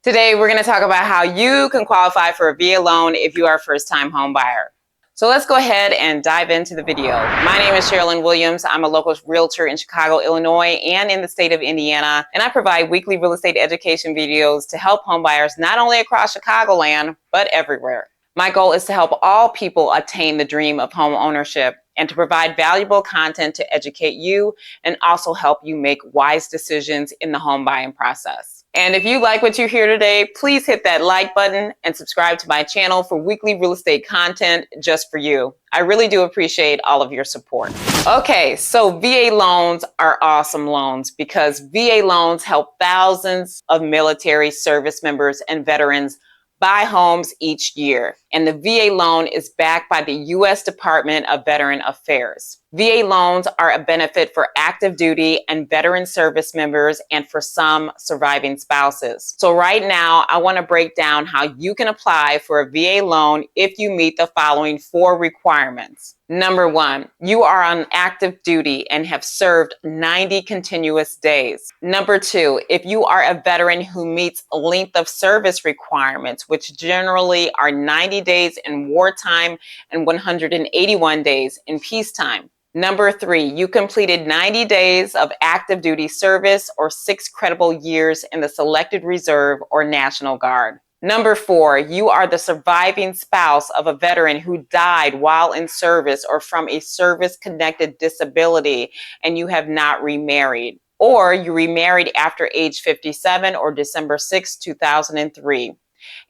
Today, we're going to talk about how you can qualify for a VA loan if you are a first-time home buyer. So let's go ahead and dive into the video. My name is Cherilyn Williams. I'm a local realtor in Chicago, Illinois, and in the state of Indiana. And I provide weekly real estate education videos to help home buyers not only across Chicagoland, but everywhere. My goal is to help all people attain the dream of home ownership and to provide valuable content to educate you and also help you make wise decisions in the home buying process. And if you like what you hear today, please hit that like button and subscribe to my channel for weekly real estate content just for you. I really do appreciate all of your support. Okay, so VA loans are awesome loans because VA loans help thousands of military service members and veterans buy homes each year. And the VA loan is backed by the U.S. Department of Veteran Affairs. VA loans are a benefit for active duty and veteran service members and for some surviving spouses. So right now, I want to break down how you can apply for a VA loan if you meet the following 4 requirements. Number 1, you are on active duty and have served 90 continuous days. Number 2, if you are a veteran who meets length of service requirements, which generally are 90 days in wartime and 181 days in peacetime. Number 3, you completed 90 days of active duty service or 6 credible years in the Selected Reserve or National Guard. Number 4, you are the surviving spouse of a veteran who died while in service or from a service-connected disability and you have not remarried. Or you remarried after age 57 or December 6, 2003.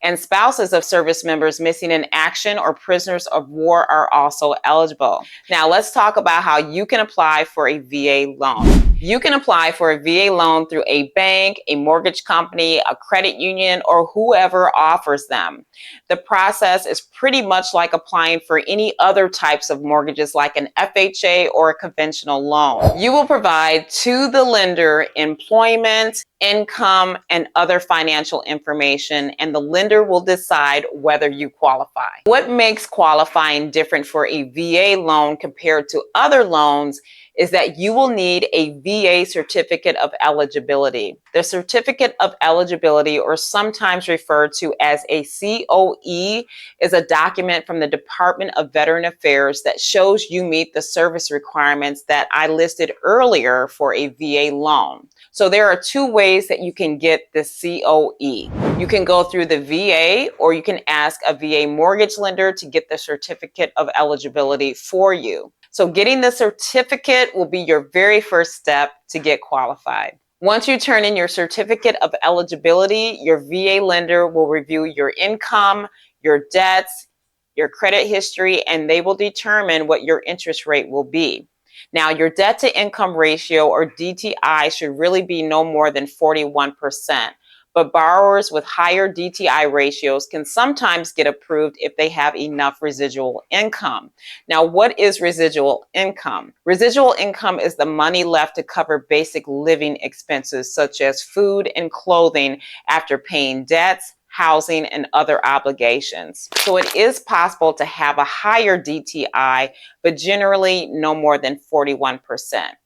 And spouses of service members missing in action or prisoners of war are also eligible. Now let's talk about how you can apply for a VA loan. You can apply for a VA loan through a bank, a mortgage company, a credit union, or whoever offers them. The process is pretty much like applying for any other types of mortgages like an FHA or a conventional loan. You will provide to the lender employment, income, and other financial information, and the lender will decide whether you qualify. What makes qualifying different for a VA loan compared to other loans is that you will need a VA certificate of eligibility. The certificate of eligibility, or sometimes referred to as a COE, is a document from the Department of Veteran Affairs that shows you meet the service requirements that I listed earlier for a VA loan. So there are 2 ways that you can get the COE. You can go through the VA or you can ask a VA mortgage lender to get the certificate of eligibility for you. So getting the certificate will be your very first step to get qualified. Once you turn in your certificate of eligibility, your VA lender will review your income, your debts, your credit history, and they will determine what your interest rate will be. Now, your debt to income ratio, or DTI, should really be no more than 41%. But borrowers with higher DTI ratios can sometimes get approved if they have enough residual income. Now, what is residual income? Residual income is the money left to cover basic living expenses such as food and clothing after paying debts, housing, and other obligations. So it is possible to have a higher DTI, but generally no more than 41%.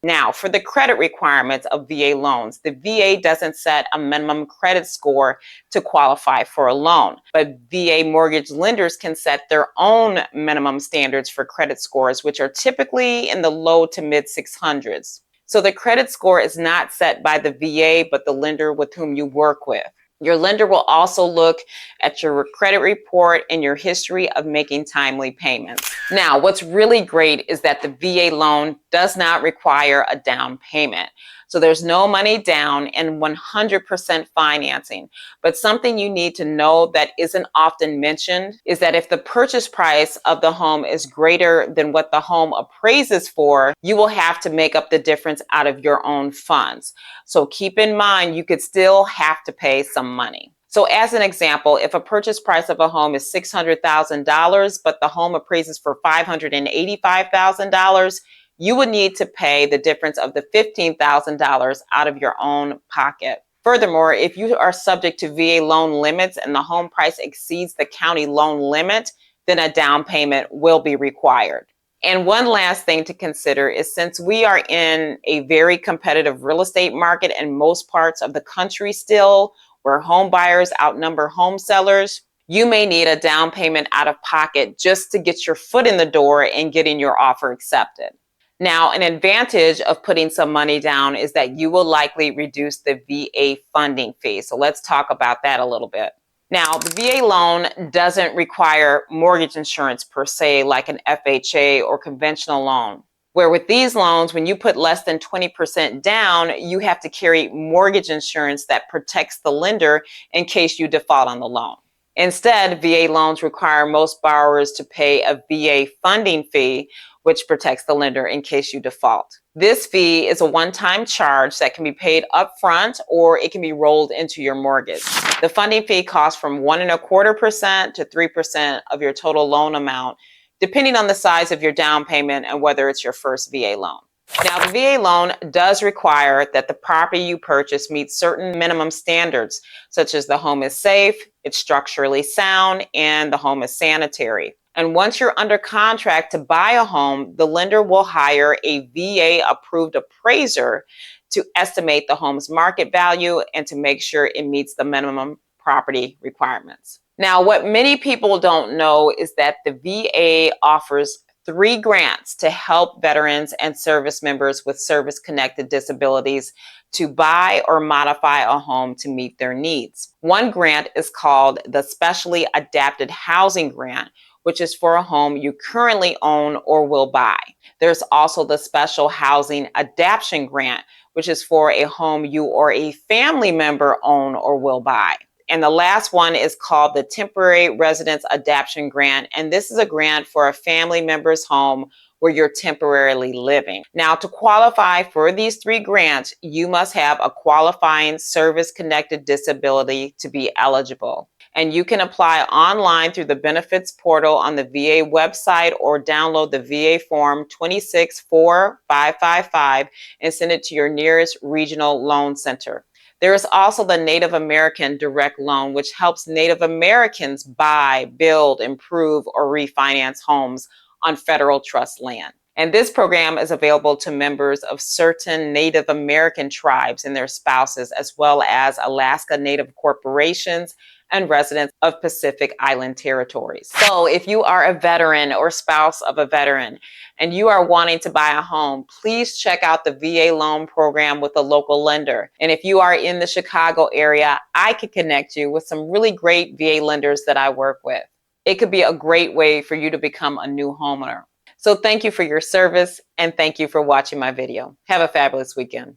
Now, for the credit requirements of VA loans, the VA doesn't set a minimum credit score to qualify for a loan, but VA mortgage lenders can set their own minimum standards for credit scores, which are typically in the low to mid 600s. So the credit score is not set by the VA, but the lender with whom you work with. Your lender will also look at your credit report and your history of making timely payments. Now, what's really great is that the VA loan does not require a down payment. So there's no money down and 100% financing. But something you need to know that isn't often mentioned is that if the purchase price of the home is greater than what the home appraises for, you will have to make up the difference out of your own funds. So keep in mind, you could still have to pay some money. So as an example, if a purchase price of a home is $600,000, but the home appraises for $585,000, you would need to pay the difference of the $15,000 out of your own pocket. Furthermore, if you are subject to VA loan limits and the home price exceeds the county loan limit, then a down payment will be required. And one last thing to consider is, since we are in a very competitive real estate market in most parts of the country still, where home buyers outnumber home sellers, you may need a down payment out of pocket just to get your foot in the door and getting your offer accepted. Now, an advantage of putting some money down is that you will likely reduce the VA funding fee. So let's talk about that a little bit. Now, the VA loan doesn't require mortgage insurance per se, like an FHA or conventional loan, where with these loans, when you put less than 20% down, you have to carry mortgage insurance that protects the lender in case you default on the loan. Instead, VA loans require most borrowers to pay a VA funding fee, which protects the lender in case you default. This fee is a one-time charge that can be paid upfront or it can be rolled into your mortgage. The funding fee costs from 1.25% to 3% of your total loan amount, depending on the size of your down payment and whether it's your first VA loan. Now, the VA loan does require that the property you purchase meets certain minimum standards, such as the home is safe, it's structurally sound, and the home is sanitary. And once you're under contract to buy a home, the lender will hire a VA-approved appraiser to estimate the home's market value and to make sure it meets the minimum property requirements. Now, what many people don't know is that the VA offers 3 grants to help veterans and service members with service-connected disabilities to buy or modify a home to meet their needs. One grant is called the Specially Adapted Housing Grant, which is for a home you currently own or will buy. There's also the Special Housing Adaption Grant, which is for a home you or a family member own or will buy. And the last one is called the Temporary Residence Adaption Grant. And this is a grant for a family member's home where you're temporarily living. Now, to qualify for these 3 grants, you must have a qualifying service-connected disability to be eligible. And you can apply online through the benefits portal on the VA website or download the VA form 2645555 and send it to your nearest regional loan center. There is also the Native American Direct Loan, which helps Native Americans buy, build, improve, or refinance homes on federal trust land. And this program is available to members of certain Native American tribes and their spouses, as well as Alaska Native corporations and residents of Pacific Island territories. So if you are a veteran or spouse of a veteran and you are wanting to buy a home, please check out the VA loan program with a local lender. And if you are in the Chicago area, I could connect you with some really great VA lenders that I work with. It could be a great way for you to become a new homeowner. So thank you for your service and thank you for watching my video. Have a fabulous weekend.